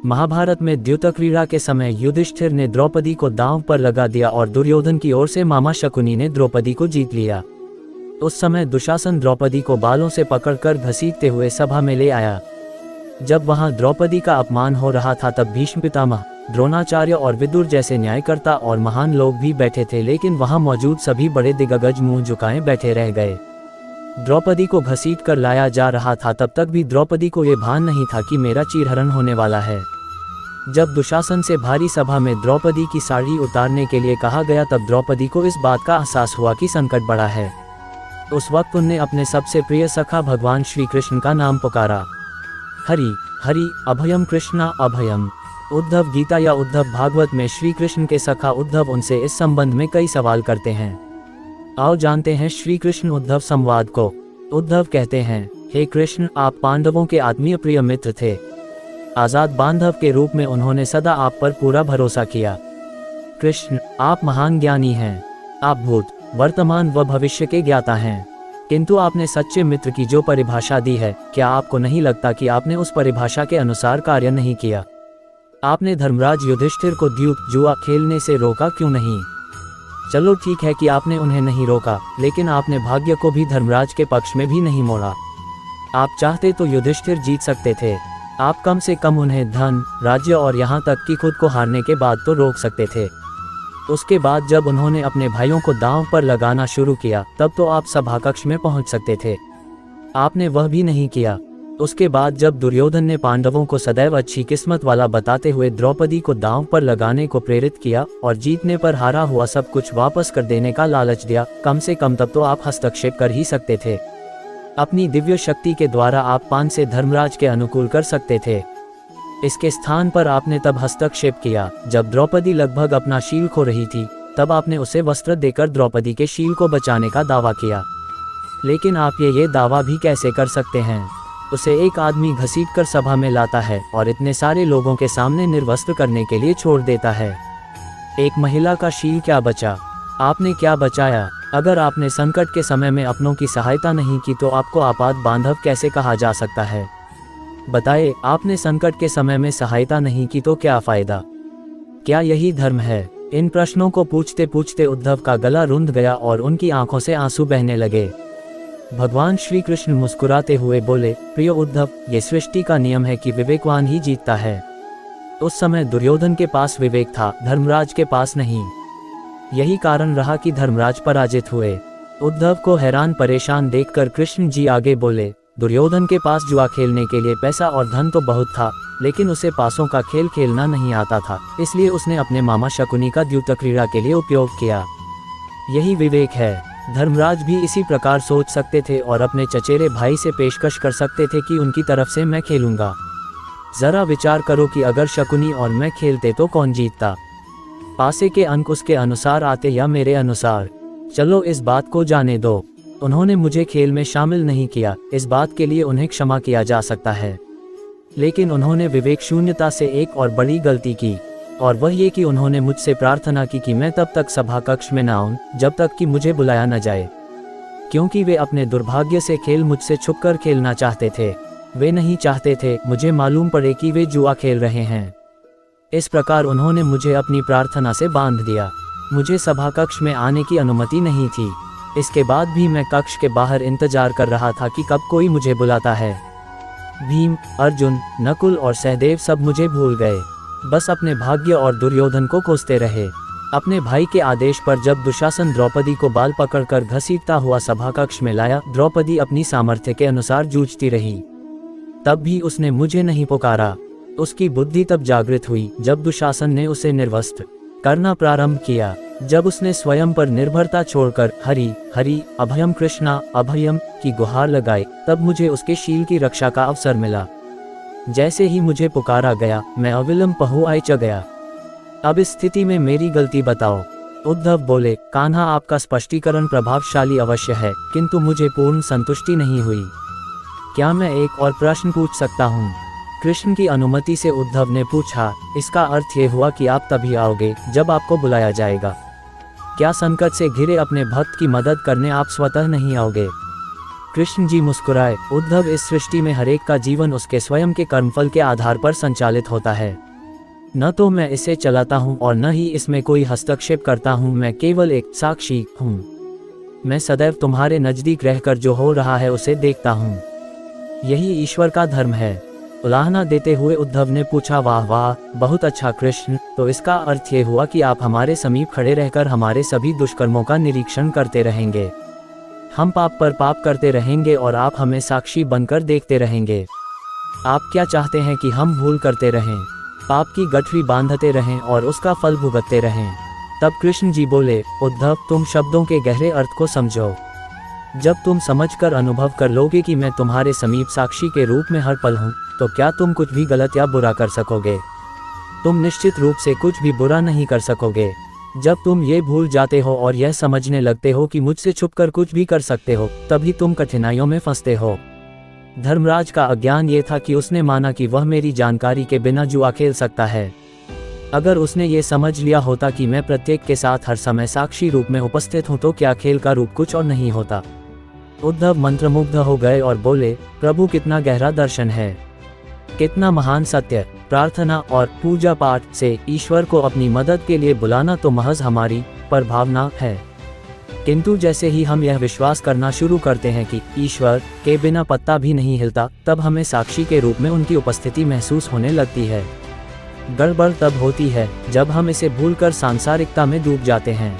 महाभारत में द्यूतक्रीड़ा के समय युधिष्ठिर ने द्रौपदी को दांव पर लगा दिया और दुर्योधन की ओर से मामा शकुनी ने द्रौपदी को जीत लिया। उस समय दुशासन द्रौपदी को बालों से पकड़कर घसीटते हुए सभा में ले आया। जब वहां द्रौपदी का अपमान हो रहा था तब भीष्म पितामह, द्रोणाचार्य और विदुर जैसे न्यायकर्ता और महान लोग भी बैठे थे, लेकिन वहां मौजूद सभी बड़े दिग्गज मुंह झुकाए बैठे रह गए। द्रौपदी को घसीट कर लाया जा रहा था, तब तक भी द्रौपदी को ये भान नहीं था कि मेरा चीरहरण होने वाला है। जब दुशासन से भारी सभा में द्रौपदी की साड़ी उतारने के लिए कहा गया तब द्रौपदी को इस बात का एहसास हुआ कि संकट बड़ा है। उस वक्त उन्हें अपने सबसे प्रिय सखा भगवान श्री कृष्ण का नाम पुकारा। हरि हरि अभयम कृष्णा अभयम। उद्धव गीता या उद्धव भागवत में श्री कृष्ण के सखा उद्धव उनसे इस संबंध में कई सवाल करते हैं। आओ जानते हैं श्री कृष्ण उद्धव संवाद को। उद्धव कहते हैं, हे कृष्ण, आप पांडवों के आत्मीय प्रिय मित्र थे। आजाद बांधव के रूप में उन्होंने सदा आप पर पूरा भरोसा किया। कृष्ण, आप महान ज्ञानी हैं। आप भूत, वर्तमान व भविष्य के ज्ञाता हैं, किंतु आपने सच्चे मित्र की जो परिभाषा दी है, क्या आपको नहीं लगता कि आपने उस परिभाषा के अनुसार कार्य नहीं किया? आपने धर्मराज युधिष्ठिर को द्यूत जुआ खेलने से रोका क्यों नहीं? चलो ठीक है कि आपने उन्हें नहीं रोका, लेकिन आपने भाग्य को भी धर्मराज के पक्ष में भी नहीं मोड़ा। आप चाहते तो युधिष्ठिर जीत सकते थे। आप कम से कम उन्हें धन, राज्य और यहाँ तक कि खुद को हारने के बाद तो रोक सकते थे। उसके बाद जब उन्होंने अपने भाइयों को दांव पर लगाना शुरू किया, तब तो आप सभा कक्ष में पहुंच सकते थे। आपने वह भी नहीं किया। उसके बाद जब दुर्योधन ने पांडवों को सदैव अच्छी किस्मत वाला बताते हुए द्रौपदी को दांव पर लगाने को प्रेरित किया और जीतने पर हारा हुआ सब कुछ वापस कर देने का लालच दिया, कम से कम तब तो आप हस्तक्षेप कर ही सकते थे। अपनी दिव्य शक्ति के द्वारा आप पान से धर्मराज के अनुकूल कर सकते थे। इसके स्थान पर आपने तब हस्तक्षेप किया जब द्रौपदी लगभग अपना शील खो रही थी। तब आपने उसे वस्त्र देकर द्रौपदी के शील को बचाने का दावा किया। लेकिन आप ये दावा भी कैसे कर सकते हैं? उसे एक आदमी घसीटकर सभा में लाता है और इतने सारे लोगों के सामने निर्वस्त्र करने के लिए छोड़ देता है। एक महिला का शील क्या बचा? आपने क्या बचाया? अगर आपने संकट के समय में अपनों की सहायता नहीं की तो आपको आपात बांधव कैसे कहा जा सकता है? बताए, आपने संकट के समय में सहायता नहीं की तो क्या फायदा? क्या यही धर्म है? इन प्रश्नों को पूछते पूछते उद्धव का गला रुंध गया और उनकी आंखों से आंसू बहने लगे। भगवान श्री कृष्ण मुस्कुराते हुए बोले, प्रिय उद्धव, ये सृष्टि का नियम है कि विवेकवान ही जीतता है। उस समय दुर्योधन के पास विवेक था, धर्मराज के पास नहीं। यही कारण रहा कि धर्मराज पराजित हुए। उद्धव को हैरान परेशान देखकर कृष्ण जी आगे बोले, दुर्योधन के पास जुआ खेलने के लिए पैसा और धन तो बहुत था, लेकिन उसे पासों का खेल खेलना नहीं आता था, इसलिए उसने अपने मामा शकुनी का द्यूतक्रीड़ा के लिए उपयोग किया। यही विवेक है। धर्मराज भी इसी प्रकार सोच सकते थे और अपने चचेरे भाई से पेशकश कर सकते थे कि उनकी तरफ से मैं खेलूंगा। जरा विचार करो कि अगर शकुनी और मैं खेलते तो कौन जीतता? पासे के अंक उसके अनुसार आते या मेरे अनुसार? चलो इस बात को जाने दो। उन्होंने मुझे खेल में शामिल नहीं किया, इस बात के लिए उन्हें क्षमा किया जा सकता है। लेकिन उन्होंने विवेक शून्यता से एक और बड़ी गलती की, और वह ये कि उन्होंने मुझसे प्रार्थना की कि मैं तब तक सभा कक्ष में न आऊं जब तक कि मुझे बुलाया न जाए, क्योंकि वे अपने दुर्भाग्य से खेल मुझसे छुपकर खेलना चाहते थे। वे नहीं चाहते थे मुझे मालूम पड़े कि वे जुआ खेल रहे हैं। इस प्रकार उन्होंने मुझे अपनी प्रार्थना से बांध दिया। मुझे सभा कक्ष में आने की अनुमति नहीं थी। इसके बाद भी मैं कक्ष के बाहर इंतजार कर रहा था कि कब कोई मुझे बुलाता है। भीम, अर्जुन, नकुल और सहदेव सब मुझे भूल गए, बस अपने भाग्य और दुर्योधन को कोसते रहे। अपने भाई के आदेश पर जब दुशासन द्रौपदी को बाल पकड़कर घसीटता हुआ सभा कक्ष में लाया, द्रौपदी अपनी सामर्थ्य के अनुसार जूझती रही। तब भी उसने मुझे नहीं पुकारा। उसकी बुद्धि तब जागृत हुई जब दुशासन ने उसे निर्वस्त्र करना प्रारंभ किया। जब उसने स्वयं पर निर्भरता छोड़कर हरि हरि अभयम कृष्णा अभयम की गुहार लगाई, तब मुझे उसके शील की रक्षा का अवसर मिला। जैसे ही मुझे पुकारा गया, मैं अविलंब पहुँच गया। अब इस स्थिति में मेरी गलती बताओ। उद्धव बोले, कान्हा, आपका स्पष्टीकरण प्रभावशाली अवश्य है, किंतु मुझे पूर्ण संतुष्टि नहीं हुई। क्या मैं एक और प्रश्न पूछ सकता हूँ? कृष्ण की अनुमति से उद्धव ने पूछा। इसका अर्थ ये हुआ कि आप तभी आओगे जब आपको बुलाया जाएगा। क्या संकट से घिरे अपने भक्त की मदद करने आप स्वतः नहीं आओगे? कृष्ण जी मुस्कुराए, उद्धव, इस सृष्टि में हरेक का जीवन उसके स्वयं के कर्मफल के आधार पर संचालित होता है। न तो मैं इसे चलाता हूँ और न ही इसमें कोई हस्तक्षेप करता हूँ, मैं केवल एक साक्षी हूँ। मैं सदैव तुम्हारे नज़दीक रहकर जो हो रहा है उसे देखता हूँ। यही ईश्वर का धर्म है। उलाहना देते हुए उद्धव ने पूछा, वाह वाह, बहुत अच्छा कृष्ण, तो इसका अर्थ ये हुआ कि आप हमारे समीप खड़े रहकर हमारे सभी दुष्कर्मों का निरीक्षण करते रहेंगे। हम पाप पर पाप करते रहेंगे और आप हमें साक्षी बनकर देखते रहेंगे। आप क्या चाहते हैं कि हम भूल करते रहें, पाप की गठरी बांधते रहें और उसका फल भुगतते रहें? तब कृष्ण जी बोले, उद्धव, तुम शब्दों के गहरे अर्थ को समझो। जब तुम समझकर अनुभव कर लोगे कि मैं तुम्हारे समीप साक्षी के रूप में हर पल हूँ, तो क्या तुम कुछ भी गलत या बुरा कर सकोगे? तुम निश्चित रूप से कुछ भी बुरा नहीं कर सकोगे। जब तुम ये भूल जाते हो और यह समझने लगते हो कि मुझसे छुपकर कुछ भी कर सकते हो, तभी तुम कठिनाइयों में फंसते हो। धर्मराज का अज्ञान ये था कि उसने माना कि वह मेरी जानकारी के बिना जुआ खेल सकता है। अगर उसने ये समझ लिया होता कि मैं प्रत्येक के साथ हर समय साक्षी रूप में उपस्थित हूँ, तो क्या खेल का रूप कुछ और नहीं होता। उद्धव मंत्रमुग्ध हो गए और बोले, प्रभु, कितना गहरा दर्शन है, कितना महान सत्य। प्रार्थना और पूजा पाठ से ईश्वर को अपनी मदद के लिए बुलाना तो महज हमारी प्रभावना है, किंतु जैसे ही हम यह विश्वास करना शुरू करते हैं कि ईश्वर के बिना पत्ता भी नहीं हिलता, तब हमें साक्षी के रूप में उनकी उपस्थिति महसूस होने लगती है। गड़बड़ तब होती है जब हम इसे भूलकर सांसारिकता में डूब जाते हैं।